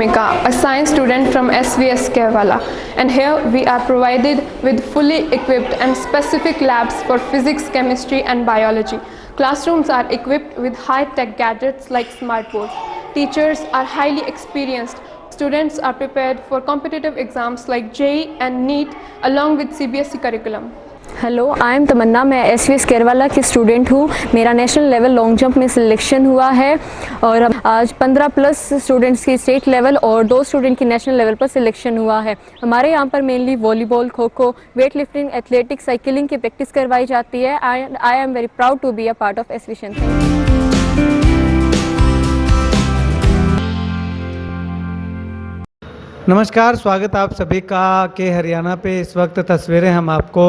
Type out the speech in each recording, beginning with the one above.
Bhumika, a science student from SVS Kerala, and here we are provided with fully equipped and specific labs for physics, chemistry and biology. Classrooms are equipped with high-tech gadgets like smartboards. Teachers are highly experienced. Students are prepared for competitive exams like JEE and NEET along with CBSE curriculum. Hello, I am Tamanna. मैं SVS Kerwala की student हूँ। मेरा national level long jump में selection हुआ है और आज 15+ students की स्टेट लेवल और 2 स्टूडेंट की नेशनल लेवल पर सिलेक्शन हुआ है। हमारे यहाँ पर mainly volleyball, kho kho, weight lifting, athletics, cycling की प्रैक्टिस करवाई जाती है। I am very proud to be a part of SVS. नमस्कार, स्वागत आप सभी का के हरियाणा पे। इस वक्त तस्वीरें हम आपको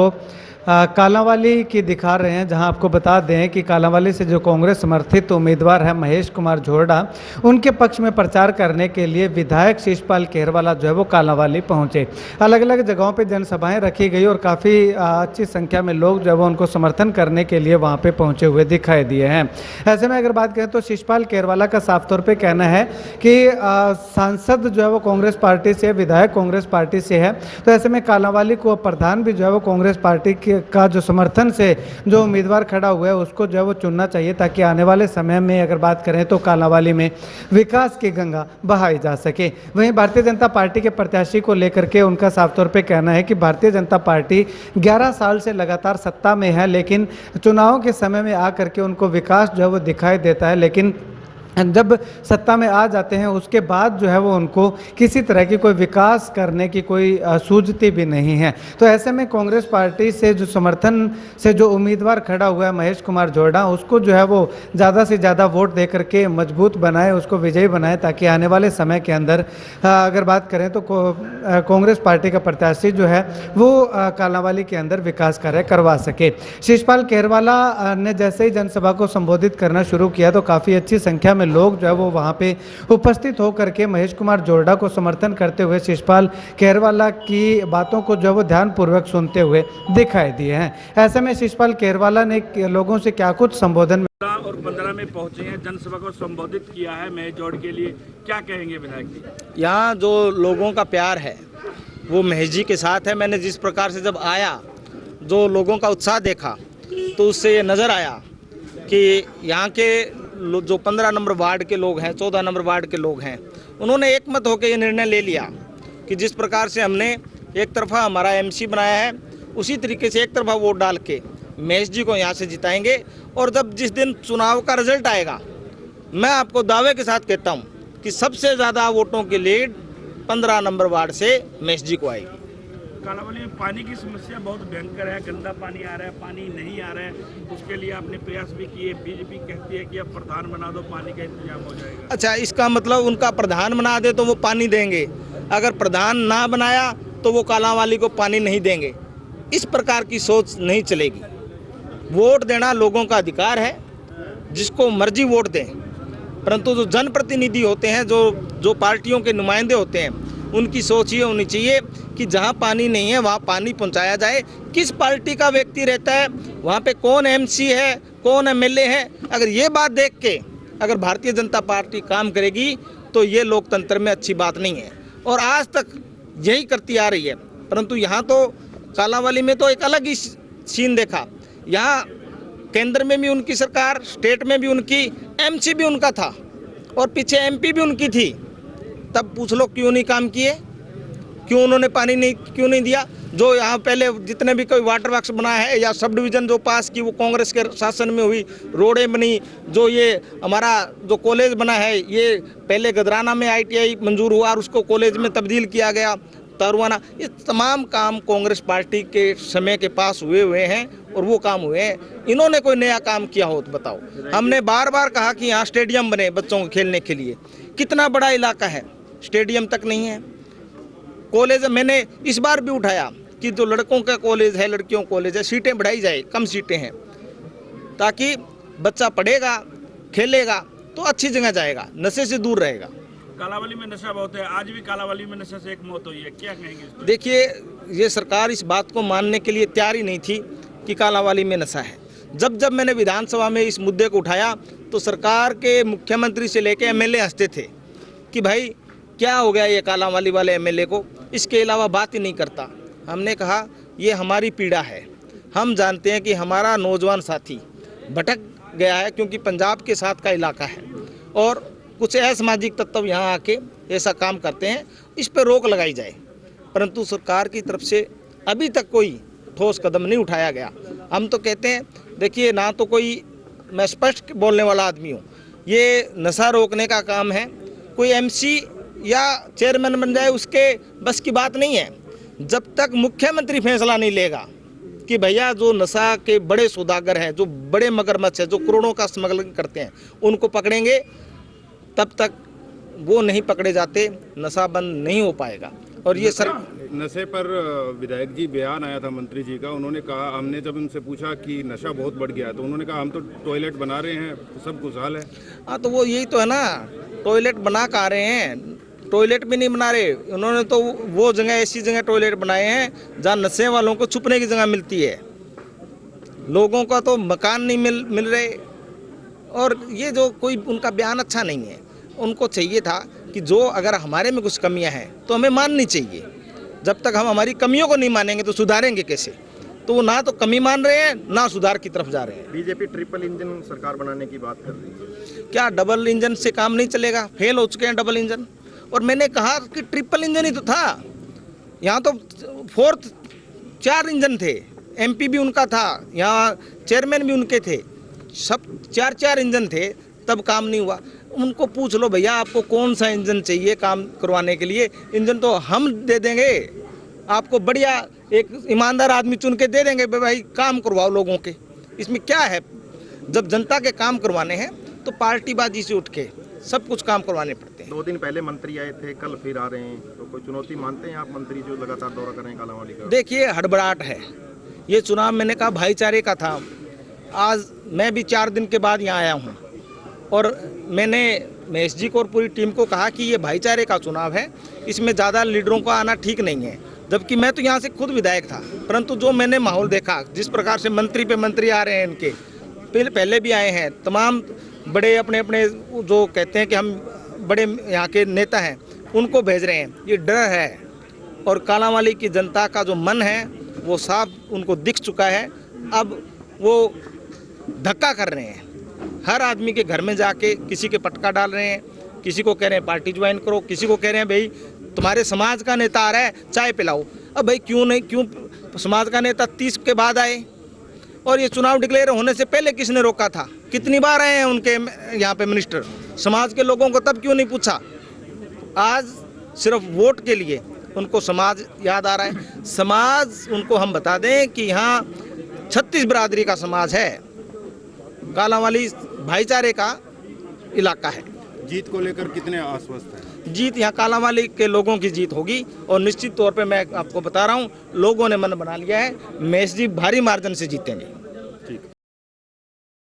कालांवाली की दिखा रहे हैं, जहां आपको बता दें कि कालांवाली से जो कांग्रेस समर्थित उम्मीदवार है महेश कुमार झोरडा, उनके पक्ष में प्रचार करने के लिए विधायक शिषपाल केरवाला जो है वो कालांवाली पहुंचे। अलग अलग जगहों पे जनसभाएं रखी गई और काफ़ी अच्छी संख्या में लोग जो है वो उनको समर्थन करने के लिए वहाँ पे पहुँचे हुए दिखाई दिए हैं। ऐसे में अगर बात करें तो शिषपाल केरवाला का साफ तौर पर कहना है कि सांसद जो है वो कांग्रेस पार्टी से, विधायक कांग्रेस पार्टी से है, तो ऐसे में कालांवाली को प्रधान भी जो है वो कांग्रेस पार्टी का जो समर्थन से जो उम्मीदवार खड़ा हुआ है उसको जो है वो चुनना चाहिए, ताकि आने वाले समय में अगर बात करें तो कालांवाली में विकास की गंगा बहाई जा सके। वहीं भारतीय जनता पार्टी के प्रत्याशी को लेकर के उनका साफ तौर पे कहना है कि भारतीय जनता पार्टी 11 साल से लगातार सत्ता में है, लेकिन चुनाव के समय में आकर के उनको विकास जो है वो दिखाई देता है, लेकिन जब सत्ता में आ जाते हैं उसके बाद जो है वो उनको किसी तरह की कोई विकास करने की कोई सूझती भी नहीं है। तो ऐसे में कांग्रेस पार्टी से जो समर्थन से जो उम्मीदवार खड़ा हुआ है महेश कुमार झोरडा, उसको जो है वो ज़्यादा से ज़्यादा वोट दे करके मजबूत बनाए, उसको विजयी बनाए, ताकि आने वाले समय के अंदर अगर बात करें तो कांग्रेस पार्टी का प्रत्याशी जो है वो कालांवाली के अंदर विकास कार्य करवा सके। शिषपाल केरवाला ने जैसे ही जनसभा को संबोधित करना शुरू किया तो काफ़ी अच्छी संख्या में लोग जो है वो वहाँ पे उपस्थित होकर के महेश कुमार झोरडा को समर्थन करते हुए शिषपाल केरवाला की बातों को जो है वो ध्यानपूर्वक सुनते हुए दिखाई दिए हैं। ऐसे में शिषपाल केरवाला ने लोगों से क्या कुछ संबोधन और 15 में पहुंचे हैं, जनसभा को संबोधित किया है महेश झोरडा के लिए, क्या कहेंगे विधायक जी? यहाँ जो लोगों का प्यार है वो महेश जी के साथ है। मैंने जिस प्रकार से जब आया, जो लोगों का उत्साह देखा, तो उससे ये नज़र आया कि यहाँ के जो 15 नंबर वार्ड के लोग हैं, 14 नंबर वार्ड के लोग हैं, उन्होंने एकमत होकर ये निर्णय ले लिया कि जिस प्रकार से हमने एक तरफा हमारा एमसी बनाया है, उसी तरीके से एक तरफा वोट डाल के महेश जी को यहाँ से जिताएंगे। और जब जिस दिन चुनाव का रिजल्ट आएगा, मैं आपको दावे के साथ कहता हूँ कि सबसे ज़्यादा वोटों की लीड 15 नंबर वार्ड से महेश जी को आएगी। कालांवाली में पानी की समस्या बहुत भयंकर है, गंदा पानी आ रहा है, पानी नहीं आ रहा है, उसके लिए आपने प्रयास भी किए। बीजेपी कहती है कि अब प्रधान बना दो, पानी का इंतजाम हो जाएगा। अच्छा, इसका मतलब उनका प्रधान बना दे तो वो पानी देंगे, अगर प्रधान ना बनाया तो वो कालांवाली को पानी नहीं देंगे। इस प्रकार की सोच नहीं चलेगी। वोट देना लोगों का अधिकार है, जिसको मर्जी वोट दें, परंतु जो जनप्रतिनिधि होते हैं, जो पार्टियों के नुमाइंदे होते हैं, उनकी सोच ये होनी चाहिए कि जहाँ पानी नहीं है वहाँ पानी पहुँचाया जाए। किस पार्टी का व्यक्ति रहता है, वहाँ पे कौन एमसी है, कौन एमएलए है, अगर ये बात देख के अगर भारतीय जनता पार्टी काम करेगी तो ये लोकतंत्र में अच्छी बात नहीं है, और आज तक यही करती आ रही है। परंतु यहाँ तो कालांवाली में तो एक अलग ही सीन देखा। यहाँ केंद्र में भी उनकी सरकार, स्टेट में भी उनकी, एमसी भी उनका था और पीछे एमपी भी उनकी थी, तब पूछ लो क्यों नहीं काम किए, क्यों उन्होंने पानी क्यों नहीं दिया। जो यहाँ पहले जितने भी कोई वाटर वर्क्स बना है या सब डिवीज़न जो पास की वो कांग्रेस के शासन में हुई, रोडें बनी, जो ये हमारा जो कॉलेज बना है, ये पहले गदराना में ITI मंजूर हुआ और उसको कॉलेज में तब्दील किया गया, तरुआना, ये तमाम काम कांग्रेस पार्टी के समय के पास हुए हैं और वो काम हुए हैं। इन्होंने कोई नया काम किया हो तो बताओ। हमने बार बार कहा कि यहाँ स्टेडियम बने बच्चों को खेलने के लिए, कितना बड़ा इलाका है, स्टेडियम तक नहीं है। कॉलेज मैंने इस बार भी उठाया कि जो लड़कों का कॉलेज है, लड़कियों का कॉलेज है, सीटें बढ़ाई जाए, कम सीटें हैं, ताकि बच्चा पढ़ेगा, खेलेगा तो अच्छी जगह जाएगा, नशे से दूर रहेगा। कालांवाली में नशा बहुत है, आज भी कालांवाली में नशे से एक मौत हुई है, क्या कहेंगे? देखिए, ये सरकार इस बात को मानने के लिए तैयार ही नहीं थी कि कालांवाली में नशा है। जब मैंने विधानसभा में इस मुद्दे को उठाया तो सरकार के मुख्यमंत्री से लेकर MLA हंसते थे कि भाई क्या हो गया ये कालांवाली वाले एमएलए को, इसके अलावा बात ही नहीं करता। हमने कहा ये हमारी पीड़ा है, हम जानते हैं कि हमारा नौजवान साथी भटक गया है क्योंकि पंजाब के साथ का इलाका है और कुछ असामाजिक तत्व यहाँ आके ऐसा काम करते हैं, इस पर रोक लगाई जाए। परंतु सरकार की तरफ से अभी तक कोई ठोस कदम नहीं उठाया गया। हम तो कहते हैं, देखिए ना तो कोई, मैं स्पष्ट बोलने वाला आदमी हूँ, ये नशा रोकने का काम है, कोई एमसी या चेयरमैन बन जाए उसके बस की बात नहीं है। जब तक मुख्यमंत्री फैसला नहीं लेगा कि भैया जो नशा के बड़े सौदागर हैं, जो बड़े मगरमच्छ हैं, जो करोड़ों का स्मगलिंग करते हैं, उनको पकड़ेंगे, तब तक वो नहीं पकड़े जाते, नशा बंद नहीं हो पाएगा। और ये सर नशे पर विधायक जी बयान आया था मंत्री जी का, उन्होंने कहा, हमने जब उनसे पूछा कि नशा बहुत बढ़ गया तो उन्होंने कहा हम तो टॉयलेट बना रहे हैं, सब खुशहाल है। हाँ, तो वो यही तो है ना, टॉयलेट बना कहाँ रहे हैं, टॉयलेट भी नहीं बना रहे उन्होंने तो वो जगह, ऐसी जगह टॉयलेट बनाए हैं जहाँ नशे वालों को छुपने की जगह मिलती है, लोगों का तो मकान नहीं मिल रहे। और ये जो कोई उनका बयान अच्छा नहीं है, उनको चाहिए था कि जो अगर हमारे में कुछ कमियां हैं तो हमें माननी चाहिए। जब तक हम हमारी कमियों को नहीं मानेंगे तो सुधारेंगे कैसे? तो वो ना तो कमी मान रहे हैं, ना सुधार की तरफ जा रहे हैं। बीजेपी ट्रिपल इंजन सरकार बनाने की बात कर रही है। क्या डबल इंजन से काम नहीं चलेगा? फेल हो चुके हैं डबल इंजन। और मैंने कहा कि ट्रिपल इंजन ही तो था, यहाँ तो 4 इंजन थे, एमपी भी उनका था, यहाँ चेयरमैन भी उनके थे, सब 4 इंजन थे, तब काम नहीं हुआ। उनको पूछ लो भैया आपको कौन सा इंजन चाहिए काम करवाने के लिए, इंजन तो हम दे देंगे आपको, बढ़िया एक ईमानदार आदमी चुन के दे देंगे, भाई काम करवाओ लोगों के। इसमें क्या है, जब जनता के काम करवाने हैं तो पार्टीबाजी से उठ के सब कुछ काम करवाने पड़ते हैं। 2 दिन पहले मंत्री आए थे, कल फिर आ रहे हैं, तो कोई चुनौती मानते हैं आप मंत्री जो लगातार दौरा कर रहे हैं कालांवाली का? देखिए हड़बड़ाहट है, ये चुनाव मैंने कहा भाईचारे का था। आज मैं भी 4 दिन के बाद यहाँ आया हूँ और मैंने महेश जी को और पूरी टीम को कहा कि ये भाईचारे का चुनाव है, इसमें ज़्यादा लीडरों का आना ठीक नहीं है। जबकि मैं तो यहाँ से खुद विधायक था, परंतु जो मैंने माहौल देखा, जिस प्रकार से मंत्री पे मंत्री आ रहे हैं, इनके पहले भी आए हैं, तमाम बड़े अपने अपने जो कहते हैं कि हम बड़े यहाँ के नेता हैं, उनको भेज रहे हैं, ये डर है। और कालांवाली की जनता का जो मन है वो साफ उनको दिख चुका है। अब वो धक्का कर रहे हैं, हर आदमी के घर में जाके किसी के पटका डाल रहे हैं, किसी को कह रहे हैं पार्टी ज्वाइन करो, किसी को कह रहे हैं भाई तुम्हारे समाज का नेता आ रहा है चाय पिलाओ। अब भाई क्यों समाज का नेता 30 के बाद आए? और ये चुनाव डिक्लेयर होने से पहले किसने रोका था? कितनी बार आए हैं उनके यहाँ पे मिनिस्टर, समाज के लोगों को तब क्यों नहीं पूछा? आज सिर्फ वोट के लिए उनको समाज याद आ रहा है। समाज उनको हम बता दें कि यहाँ 36 बिरादरी का समाज है, कालांवाली भाईचारे का इलाका है। जीत को लेकर कितने आश्वस्त हैं? जीत यहाँ कालांवाली के लोगों की जीत होगी और निश्चित तौर पे मैं आपको बता रहा हूँ, लोगों ने मन बना लिया है, महेश जी भारी मार्जिन से जीतेंगे।